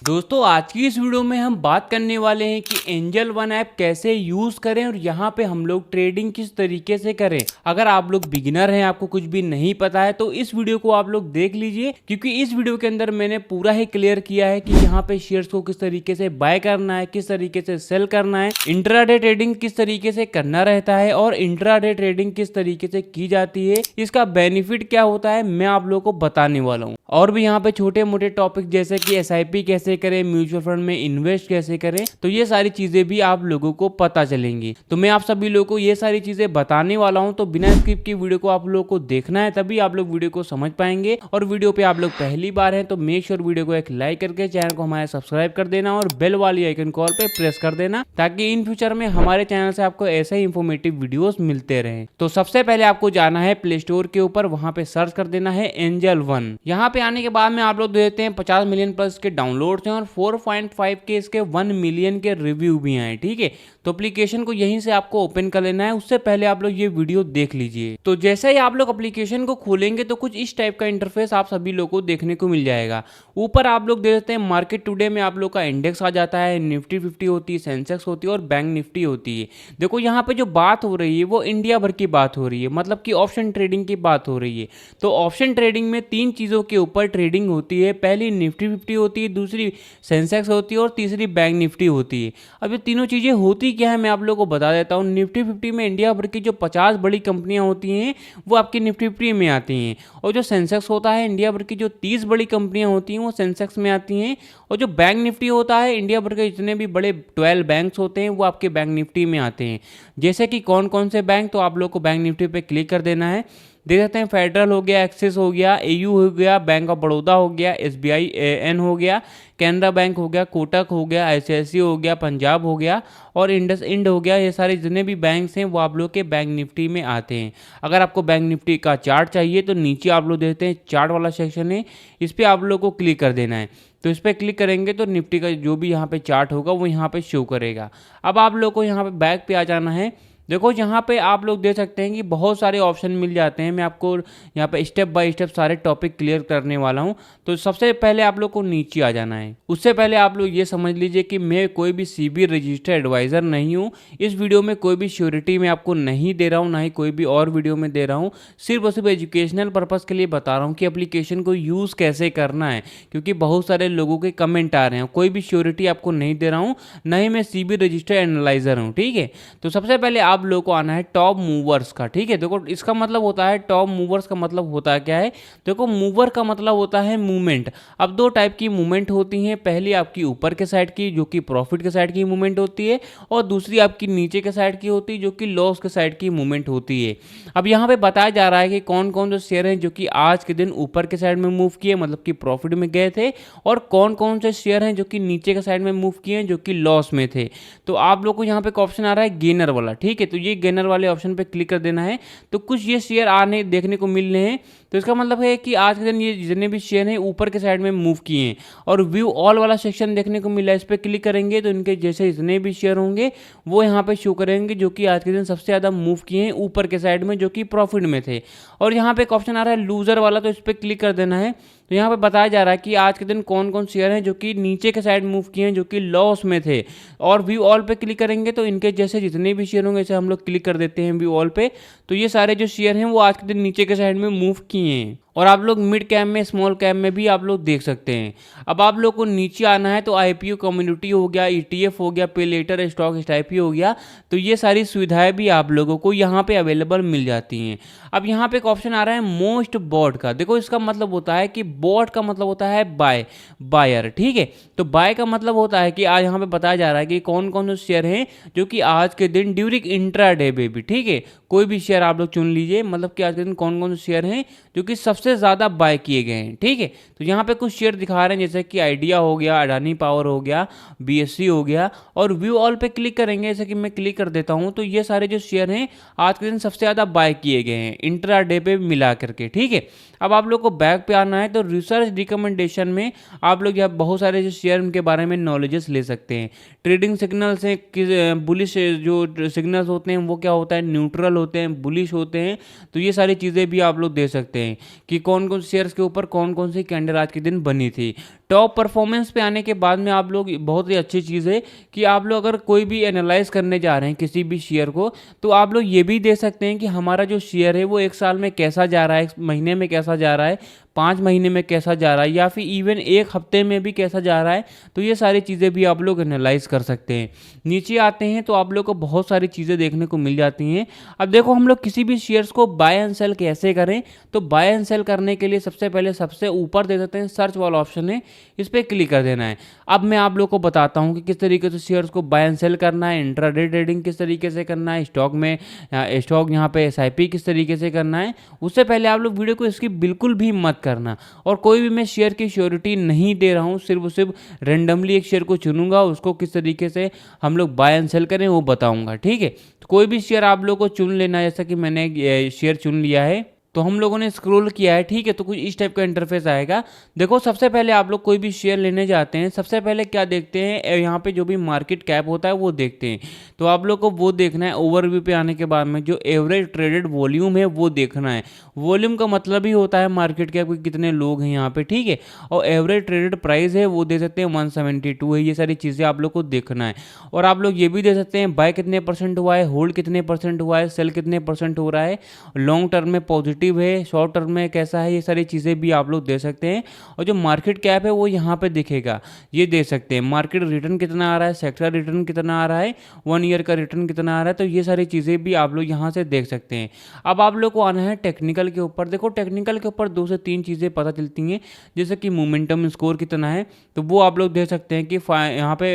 दोस्तों आज की इस वीडियो में हम बात करने वाले हैं कि एंजल वन ऐप कैसे यूज करें और यहाँ पे हम लोग ट्रेडिंग किस तरीके से करें। अगर आप लोग बिगिनर हैं, आपको कुछ भी नहीं पता है, तो इस वीडियो को आप लोग देख लीजिए, क्योंकि इस वीडियो के अंदर मैंने पूरा ही क्लियर किया है कि यहाँ पे शेयर्स को किस तरीके से बाय करना है, किस तरीके से सेल करना है, इंट्राडे ट्रेडिंग किस तरीके से करना रहता है और इंट्राडे ट्रेडिंग किस तरीके से की जाती है, इसका बेनिफिट क्या होता है, मैं आप लोगों को बताने वाला हूँ। और भी यहाँ पे छोटे मोटे टॉपिक जैसे कि एसआईपी कैसे करें, म्यूचुअल फंड में इन्वेस्ट कैसे करें, तो ये सारी चीजें भी आप लोगों को पता चलेंगी। तो मैं आप सभी लोगों को ये सारी चीजें बताने वाला हूँ, तो बिना स्किप की वीडियो को आप लोगों को देखना है, तभी आप लोग वीडियो को समझ पाएंगे। और वीडियो पे आप लोग पहली बार हैं तो मेक श्योर वीडियो को एक लाइक करके चैनल को हमारे सब्सक्राइब कर देना और बेल वाली आइकन कॉल पे प्रेस कर देना, ताकि इन फ्यूचर में हमारे चैनल से आपको ऐसे ही इंफॉर्मेटिव वीडियोस मिलते रहे। तो सबसे पहले आपको जाना है प्ले स्टोर के ऊपर, वहां पे सर्च कर देना है एंजल वन। यहाँ पे आने के बाद में आप लोग देते हैं 50 मिलियन प्लस के डाउनलोड्स हैं और 4.5 के इसके 1 मिलियन के रिव्यू भी हैं। ठीक है, तो एप्लीकेशन को यहीं से आपको ओपन कर लेना है। उससे पहले आप लोग ये वीडियो देख लीजिए। तो जैसे ही आप लोग एप्लीकेशन को खोलेंगे तो कुछ इस टाइप का इंटरफेस आप सभी लोगों को देखने को मिल जाएगा। ऊपर आप लोग देख सकते हैं मार्केट टुडे में आप लोग का इंडेक्स आ जाता है, निफ्टी 50 होती है, सेंसेक्स होती है और बैंक निफ्टी होती है। देखो यहाँ पे जो बात हो रही है वो इंडिया भर की बात हो रही है, मतलब कि ऑप्शन ट्रेडिंग की बात हो रही है। तो ऑप्शन ट्रेडिंग में 3 चीजों के ऊपर ट्रेडिंग होती है। पहली निफ्टी 50 होती है, दूसरी सेंसेक्स होती है और तीसरी बैंक निफ्टी होती है। अब ये तीनों चीजें होती क्या है मैं आप लोगों को बता देता हूँ। निफ्टी 50 में इंडिया भर की जो 50 बड़ी कंपनियां होती हैं वो आपकी निफ्टी 50 में आती हैं, और जो सेंसेक्स होता है इंडिया भर की जो 30 बड़ी कंपनियां होती हैं वो सेंसेक्स में आती हैं, और जो बैंक निफ्टी होता है इंडिया भर के जितने भी बड़े 12 बैंक्स होते हैं वो आपके बैंक निफ्टी में आते हैं। जैसे कि कौन कौन से बैंक, तो आप लोग को बैंक निफ्टी पे क्लिक कर देना है। देख सकते हैं फेडरल हो गया, एक्सिस हो गया, एयू हो गया, बैंक ऑफ बड़ौदा हो गया, एसबीआई एन हो गया, कैनरा बैंक हो गया, कोटक हो गया, आईसीआईसीआई हो गया, पंजाब हो गया और इंडस इंड हो गया। ये सारे जितने भी बैंक्स हैं वो आप लोग के बैंक निफ्टी में आते हैं। अगर आपको बैंक निफ्टी का चार्ट चाहिए तो नीचे आप लोग देखते हैं चार्ट वाला सेक्शन है, इस पर आप लोग को क्लिक कर देना है। तो इस पर क्लिक करेंगे तो निफ्टी का जो भी यहाँ पे चार्ट होगा वो यहाँ पे शो करेगा। अब आप लोग को यहाँ पे बैक पे आ जाना है। देखो यहाँ पे आप लोग देख सकते हैं कि बहुत सारे ऑप्शन मिल जाते हैं। मैं आपको यहाँ पे स्टेप बाय स्टेप सारे टॉपिक क्लियर करने वाला हूँ। तो सबसे पहले आप लोग को नीचे आ जाना है। उससे पहले आप लोग ये समझ लीजिए कि मैं कोई भी सीबी रजिस्टर्ड एडवाइज़र नहीं हूँ। इस वीडियो में कोई भी श्योरिटी मैं आपको नहीं दे रहा हूँ, ना ही कोई भी और वीडियो में दे रहा हूँ। सिर्फ और सिर्फ एजुकेशनल पर्पज़ के लिए बता रहा हूँ कि एप्लीकेशन को यूज़ कैसे करना है, क्योंकि बहुत सारे लोगों के कमेंट आ रहे हैं। कोई भी श्योरिटी आपको नहीं दे रहा हूँ, ना ही मैं सीबी रजिस्टर्ड एनालाइजर हूँ। ठीक है, तो सबसे पहले आप लोग को आना है टॉप मूवर्स का। ठीक है, देखो इसका मतलब होता है, टॉप मूवर्स का मतलब होता है क्या है। देखो मूवर का मतलब होता है मूवमेंट। अब 2 टाइप की मूवमेंट होती हैं। पहली आपकी ऊपर के साइड की जो कि प्रॉफिट के साइड की मूवमेंट होती है, और दूसरी आपकी नीचे के साइड की होती है जो कि लॉस के साइड की मूवमेंट होती है। अब यहाँ पे बताया जा रहा है कि कौन कौन से शेयर हैं जो कि आज के दिन ऊपर के साइड में मूव किए, मतलब कि प्रॉफिट में गए थे, और कौन कौन से शेयर हैं जो कि नीचे के साइड में मूव किए जो कि लॉस में थे। तो आप लोग को यहाँ पे एक ऑप्शन आ रहा है गेनर वाला। ठीक है, तो ये गेनर वाले ऑप्शन पे क्लिक कर देना है। तो कुछ ये शेयर आने देखने को मिल रहे हैं, तो इसका मतलब है कि आज के दिन ये जितने भी शेयर हैं ऊपर के साइड में मूव किए हैं। और व्यू ऑल वाला सेक्शन देखने को मिला है, इस पर क्लिक करेंगे तो इनके जैसे जितने भी शेयर होंगे वो यहाँ पे शो करेंगे जो कि आज के दिन सबसे ज़्यादा मूव किए हैं ऊपर के साइड में, जो कि प्रॉफिट में थे। और यहाँ पे एक ऑप्शन आ रहा है लूजर वाला, तो इस पर क्लिक कर देना है। तो यहाँ पे बताया जा रहा है कि आज के दिन कौन कौन शेयर हैं जो कि नीचे के साइड मूव किए हैं जो कि लॉस में थे। और व्यू ऑल पे क्लिक करेंगे तो इनके जैसे जितने भी शेयर होंगे, जैसे हम लोग क्लिक कर देते हैं व्यू ऑल पे, तो ये सारे जो शेयर हैं वो आज के दिन नीचे के साइड में मूव किए हैं। और आप लोग मिड कैप में, स्मॉल कैप में भी आप लोग देख सकते हैं। अब आप लोग को नीचे आना है तो आईपीओ कम्युनिटी हो गया, ईटीएफ हो गया, पे लेटर स्टॉक स्टाइपी हो गया, तो ये सारी सुविधाएं भी आप लोगों को यहाँ पे अवेलेबल मिल जाती हैं। अब यहाँ पे एक ऑप्शन आ रहा है मोस्ट बॉट का। देखो इसका मतलब होता है कि बॉट का मतलब होता है बायर। ठीक है, तो बाय का मतलब होता है कि आज यहाँ पे बताया जा रहा है कि कौन कौन से शेयर हैं जो कि आज के दिन ड्यूरिंग इंट्राडे पे भी, ठीक है, कोई भी शेयर आप लोग चुन लीजिए, मतलब कि आज के दिन कौन कौन से शेयर हैं जो कि सबसे ज़्यादा बाय किए गए हैं। ठीक है, तो यहाँ पे कुछ शेयर दिखा रहे हैं जैसे कि आइडिया हो गया, अडानी पावर हो गया, बीएससी हो गया। और व्यू ऑल पे क्लिक करेंगे, जैसे कि मैं क्लिक कर देता हूँ, तो ये सारे जो शेयर हैं आज के दिन सबसे ज़्यादा बाय किए गए हैं इंट्राडे पे मिला करके। ठीक है, अब आप लोग को बैक पे आना है तो रिसर्च रिकमेंडेशन में आप लोग यहाँ बहुत सारे जो शेयर उनके बारे में नॉलेजेस ले सकते हैं। ट्रेडिंग सिग्नल्स हैं, बुलिश जो सिग्नल्स होते हैं वो क्या होता है, न्यूट्रल होते हैं, बुलिश होते हैं, तो ये सारी चीज़ें भी आप लोग दे सकते हैं कि कौन कौन शेयर्स के ऊपर कौन कौन सी कैंडल आज के दिन बनी थी। टॉप परफॉर्मेंस पे आने के बाद में आप लोग, बहुत ही अच्छी चीज़ है कि आप लोग अगर कोई भी एनालाइज करने जा रहे हैं किसी भी शेयर को, तो आप लोग ये भी देख सकते हैं कि हमारा जो शेयर है वो एक साल में कैसा जा रहा है, एक महीने में कैसा जा रहा है, 5 महीने में कैसा जा रहा है, या फिर इवन एक हफ्ते में भी कैसा जा रहा है। तो ये सारी चीज़ें भी आप लोग एनालाइज कर सकते हैं। नीचे आते हैं तो आप लोग को बहुत सारी चीज़ें देखने को मिल जाती हैं। अब देखो हम लोग किसी भी शेयर्स को बाय एंड सेल कैसे करें, तो बाय एंड सेल करने के लिए सबसे पहले सबसे ऊपर दे देते हैं सर्च वाला ऑप्शन है, इस पर क्लिक कर देना है। अब मैं आप लोग को बताता हूँ कि किस तरीके से शेयर्स को बाय एंड सेल करना है, इंट्राडे ट्रेडिंग किस तरीके से करना है, स्टॉक में स्टॉक यहाँ पे SIP किस तरीके से करना है। उससे पहले आप लोग वीडियो को इसकी बिल्कुल भी मत करना, और कोई भी मैं शेयर की श्योरिटी नहीं दे रहा हूँ, सिर्फ रेंडमली एक शेयर को चुनूंगा, उसको किस तरीके से हम लोग बाय एंड सेल करें वो बताऊंगा, ठीक है। तो कोई भी शेयर आप लोग को चुन लेना, जैसा कि मैंने शेयर चुन लिया है, तो हम लोगों ने स्क्रॉल किया है, ठीक है। तो कुछ इस टाइप का इंटरफेस आएगा। देखो सबसे पहले आप लोग कोई भी शेयर लेने जाते हैं, सबसे पहले क्या देखते हैं, यहाँ पे जो भी मार्केट कैप होता है वो देखते हैं। तो आप लोग को वो देखना है। ओवरव्यू पे आने के बाद में जो एवरेज ट्रेडेड वॉल्यूम है वो देखना है। वॉल्यूम का मतलब ही होता है मार्केट कैप के कितने लोग हैं यहाँ पे, ठीक है। और एवरेज ट्रेडेड प्राइस है वो दे सकते हैं 172 है। ये सारी चीज़ें आप लोग को देखना है। और आप लोग ये भी दे सकते हैं बाय कितने % हुआ है, होल्ड कितने % हुआ है, सेल कितने % हो रहा है, लॉन्ग टर्म में पॉजिटिव है, शॉर्ट टर्म में कैसा है, ये सारी चीज़ें भी आप लोग दे सकते हैं। और जो मार्केट कैप है वो यहाँ पे दिखेगा, ये दे सकते हैं। मार्केट रिटर्न कितना आ रहा है, सेक्टर रिटर्न कितना आ रहा है, 1 ईयर का रिटर्न कितना आ रहा है, तो ये सारी चीज़ें भी आप लोग यहाँ से देख सकते हैं। अब आप लोग को आना है टेक्निकल के ऊपर। देखो टेक्निकल के ऊपर 2 से 3 चीज़ें पता चलती हैं, जैसे कि मोमेंटम स्कोर कितना है, तो वो आप लोग देख सकते हैं कि यहाँ पे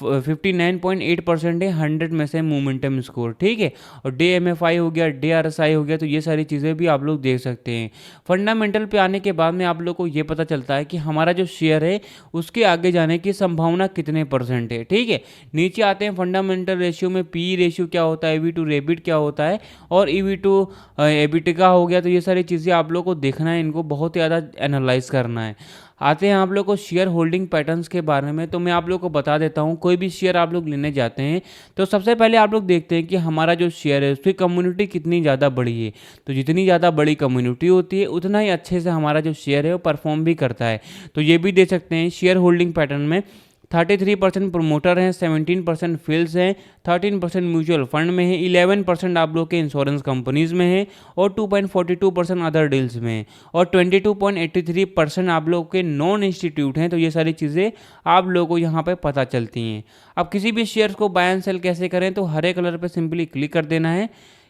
59.8% है 100 में से मोमेंटम स्कोर, ठीक है। और डे MFI हो गया, डे RSI हो गया, तो ये सारी चीज़ें भी आप लोग देख सकते हैं। फंडामेंटल पे आने के बाद में आप लोग को ये पता चलता है कि हमारा जो शेयर है उसके आगे जाने की संभावना कितने % है, ठीक है। नीचे आते हैं फंडामेंटल रेशियो में PE रेशियो क्या होता है, EV टू रेबिट क्या होता है, और EV टू EBITDA हो गया। तो ये सारी चीज़ें आप लोग को देखना है, इनको बहुत ज़्यादा एनालाइज करना है। आते हैं आप लोग को शेयर होल्डिंग पैटर्न्स के बारे में, तो मैं आप लोग को बता देता हूँ। कोई भी शेयर आप लोग लेने जाते हैं तो सबसे पहले आप लोग देखते हैं कि हमारा जो शेयर है उसकी कम्युनिटी कितनी ज़्यादा बड़ी है। तो जितनी ज़्यादा बड़ी कम्युनिटी होती है उतना ही अच्छे से हमारा जो शेयर है वो परफॉर्म भी करता है। तो ये भी दे सकते हैं शेयर होल्डिंग पैटर्न में 33% प्रोमोटर हैं, 17% फील्ड्स हैं, 13% म्यूचुअल फंड में है, 11% आप लोग के इंश्योरेंस कंपनीज में है, और 2.42% अदर डील्स में है, और 22.83% आप लोग के नॉन इंस्टीट्यूट हैं। तो ये सारी चीज़ें आप लोगों को यहाँ पे पता चलती हैं। अब किसी भी शेयर्स को बाय एंड सेल कैसे करें, तो हरे कलर पे सिंपली क्लिक कर देना है।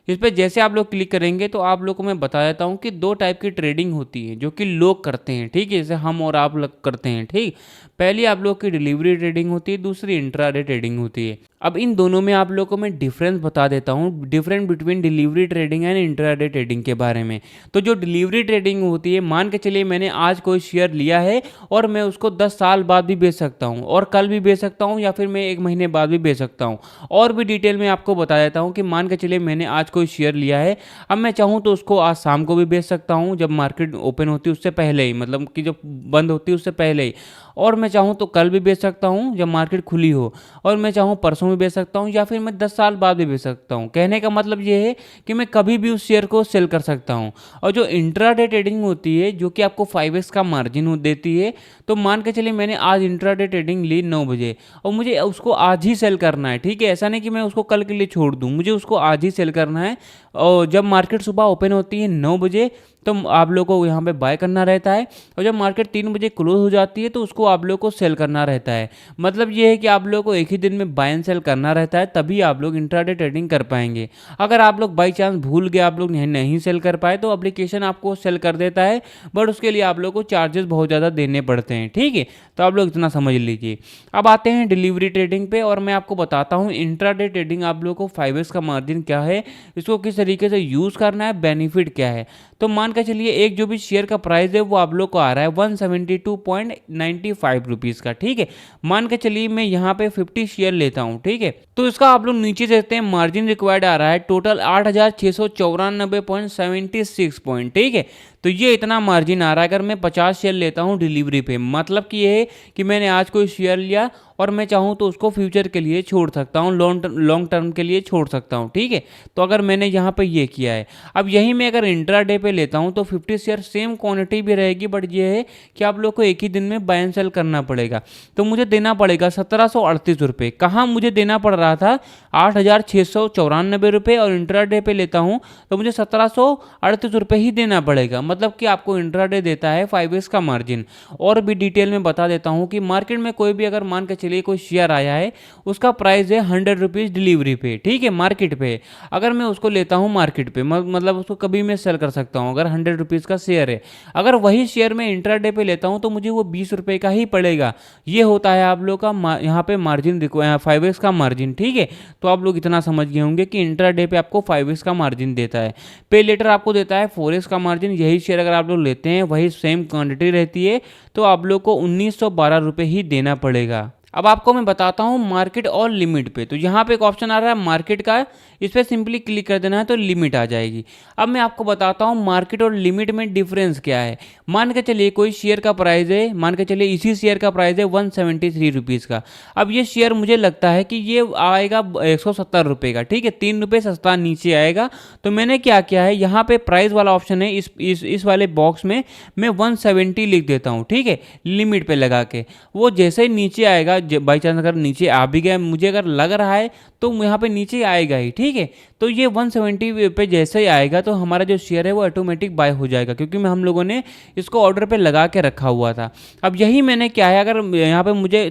इस पर जैसे आप लोग क्लिक करेंगे तो आप लोग को मैं बता देता हूँ कि 2 टाइप की ट्रेडिंग होती है जो कि लोग करते हैं, ठीक है, जैसे हम और आप लोग करते हैं, ठीक। पहली आप लोग की डिलीवरी ट्रेडिंग होती है, दूसरी इंट्राडे ट्रेडिंग होती है। अब इन दोनों में आप लोग को मैं डिफरेंस बता देता हूँ, difference between delivery trading and intraday trading के बारे में। तो जो डिलीवरी ट्रेडिंग होती है, मान के चलिए मैंने आज कोई शेयर लिया है और मैं उसको 10 साल बाद भी बेच सकता हूँ, और कल भी बेच सकता हूँ, या फिर मैं 1 महीने बाद भी बेच सकता हूँ। और भी डिटेल में आपको बता देता हूँ कि मान के चलिए मैंने आज कोई शेयर लिया है, अब मैं चाहूँ तो उसको आज शाम को भी बेच सकता हूँ, जब मार्केट ओपन होती है उससे पहले ही, मतलब कि जब बंद होती है उससे पहले ही, और मैं चाहूँ तो कल भी बेच सकता हूँ जब मार्केट खुली हो, और मैं चाहूँ परसों भी बेच सकता हूँ, या फिर मैं 10 साल बाद भी बेच सकता हूँ। कहने का मतलब ये है कि मैं कभी भी उस शेयर को सेल कर सकता हूँ। और जो इंट्राडे ट्रेडिंग होती है जो कि आपको 5x का मार्जिन देती है, तो मान के चलिए मैंने आज इंट्राडे ट्रेडिंग ली 9 बजे, और मुझे उसको आज ही सेल करना है, ठीक है। ऐसा नहीं कि मैं उसको कल के लिए छोड़ दूँ, मुझे उसको आज ही सेल करना है। और जब मार्केट सुबह ओपन होती है 9 बजे, तो आप लोग को यहाँ पे बाय करना रहता है, और जब मार्केट 3 बजे क्लोज हो जाती है तो उसको आप लोग को सेल करना रहता है। मतलब ये है कि आप लोग को एक ही दिन में बाय एंड सेल करना रहता है, तभी आप लोग इंट्राडे ट्रेडिंग कर पाएंगे। अगर आप लोग बाई चांस भूल गए, आप लोग नहीं सेल कर पाए, तो एप्लीकेशन आपको सेल कर देता है, बट उसके लिए आप लोग को चार्जेस बहुत ज़्यादा देने पड़ते हैं, ठीक है। तो आप लोग इतना समझ लीजिए। अब आते हैं डिलीवरी ट्रेडिंग पे, और मैं आपको बताता हूँ इंट्राडे ट्रेडिंग आप लोग को 5x का मार्जिन क्या है, इसको किस तरीके से यूज़ करना है, बेनिफिट क्या है। तो मान के चलिए एक जो भी शेयर का प्राइस है वो आप लोग को आ रहा है 172.95 रुपीज़ का, ठीक है। मान के चलिए मैं यहाँ पे 50 शेयर लेता हूँ, ठीक है। तो इसका आप लोग नीचे देखते हैं मार्जिन रिक्वायर्ड आ रहा है टोटल 8694.76 पॉइंट, ठीक है। तो ये इतना मार्जिन आ रहा है अगर मैं 50 शेयर लेता हूँ डिलीवरी पे। मतलब कि ये है कि मैंने आज कोई शेयर लिया और मैं चाहूँ तो उसको फ्यूचर के लिए छोड़ सकता हूँ, लॉन्ग टर्म के लिए छोड़ सकता हूँ, ठीक है। तो अगर मैंने यहाँ पे ये किया है, अब यही मैं अगर इंट्राडे पे लेता हूँ तो 50 शेयर सेम क्वांटिटी भी रहेगी, बट ये है कि आप लोग को एक ही दिन में बाय एंड सेल करना पड़ेगा। तो मुझे देना पड़ेगा 1738 रुपये। कहाँ मुझे देना पड़ रहा था 8694 रुपये, और इंट्राडे पे लेता हूँ तो मुझे 1738 रुपये ही देना पड़ेगा। मतलब कि आपको इंट्राडे देता है 5x का मार्जिन। और भी डिटेल में बता देता हूँ कि मार्केट में कोई भी अगर मान के चलिए कोई शेयर आया है, उसका प्राइस है 100 रुपीज़ डिलीवरी पे, ठीक है, मार्केट पे। अगर मैं उसको लेता हूँ मार्केट पे, मतलब उसको कभी मैं सेल कर सकता हूँ अगर 100 रुपीज़ का शेयर है। अगर वही शेयर मैं इंट्राडे पे लेता हूँ तो मुझे वो 20 रुपये का ही पड़ेगा। ये होता है आप लोग का यहाँ पे मार्जिन 5x का मार्जिन, ठीक है। तो आप लोग इतना समझ गए होंगे कि इंट्राडे पे आपको 5x का मार्जिन देता है। पे लेटर आपको देता है 4x का मार्जिन। यही शेयर अगर आप लोग लेते हैं, वही सेम क्वांटिटी रहती है, तो आप लोग को 1912 रुपये ही देना पड़ेगा। अब आपको मैं बताता हूँ मार्केट और लिमिट पे। तो यहाँ पे एक ऑप्शन आ रहा है मार्केट का, इस पर सिंपली क्लिक कर देना है तो लिमिट आ जाएगी। अब मैं आपको बताता हूँ मार्केट और लिमिट में डिफरेंस क्या है। मान के चलिए कोई शेयर का प्राइस है, मान के चलिए इसी शेयर का प्राइस है 173 रुपीज़ का। अब ये शेयर मुझे लगता है कि ये आएगा 170 रुपये का, ठीक है, 3 रुपये सस्ता नीचे आएगा। तो मैंने क्या किया है, यहाँ पे प्राइस वाला ऑप्शन है, इस वाले बॉक्स में मैं 170 लिख देता हूँ, ठीक है, लिमिट पे लगा के। वो जैसे ही नीचे आएगा, बाई चांस अगर नीचे आ भी गया, मुझे अगर लग रहा है तो यहाँ पे नीचे आएगा ही, ठीक है। तो ये 170 पे जैसे ही आएगा तो हमारा जो शेयर है वो ऑटोमेटिक बाय हो जाएगा, क्योंकि हम लोगों ने इसको ऑर्डर पे लगा के रखा हुआ था। अब यही मैंने क्या है, अगर यहाँ पे मुझे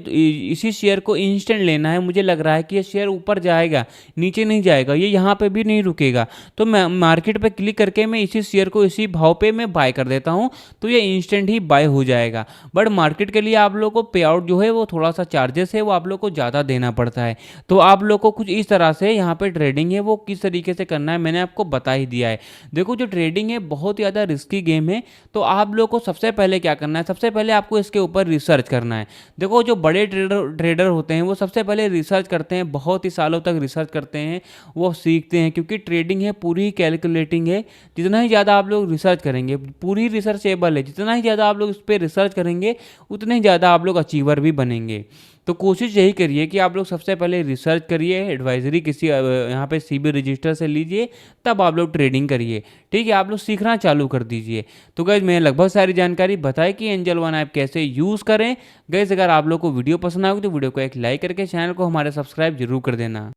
इसी शेयर को इंस्टेंट लेना है, मुझे लग रहा है कि ये शेयर ऊपर जाएगा, नीचे नहीं जाएगा, ये यहाँ पे भी नहीं रुकेगा, तो मैं मार्केट पे क्लिक करके मैं इसी शेयर को इसी भाव पे मैं बाय कर देता हूँ, तो ये इंस्टेंट ही बाय हो जाएगा। बट मार्केट के लिए आप लोग को पे आउट जो है वो थोड़ा सा चार्जेस है, वो आप लोग को ज़्यादा देना पड़ता है। तो आप लोग को कुछ इस तरह से यहाँ पे ट्रेडिंग है वो किस तरीके से करना है मैंने आपको बता ही दिया है। देखो जो ट्रेडिंग है बहुत ज़्यादा रिस्की गेम है, तो आप लोग को सबसे पहले क्या करना है, सबसे पहले आपको इसके ऊपर रिसर्च करना है। देखो जो बड़े ट्रेडर होते हैं वो सबसे पहले रिसर्च करते हैं, बहुत ही सालों तक रिसर्च करते हैं, वो सीखते हैं, क्योंकि ट्रेडिंग है पूरी ही कैलकुलेटिंग है। जितना ही ज़्यादा आप लोग रिसर्च करेंगे, पूरी रिसर्चेबल है, जितना ही ज़्यादा आप लोग इस पर रिसर्च करेंगे उतने ही ज़्यादा आप लोग अचीवर भी बनेंगे। तो कोशिश यही करिए कि आप लोग सबसे पहले रिसर्च करिए, एडवाइजरी किसी यहाँ पे सीबी रजिस्टर से लीजिए, तब आप लोग ट्रेडिंग करिए, ठीक है। आप लोग सीखना चालू कर दीजिए। तो गाइज मैंने लगभग सारी जानकारी बताई कि एंजल वन ऐप कैसे यूज़ करें। गाइज अगर आप लोग को वीडियो पसंद आएगी तो वीडियो को एक लाइक करके चैनल को हमारे सब्सक्राइब जरूर कर देना।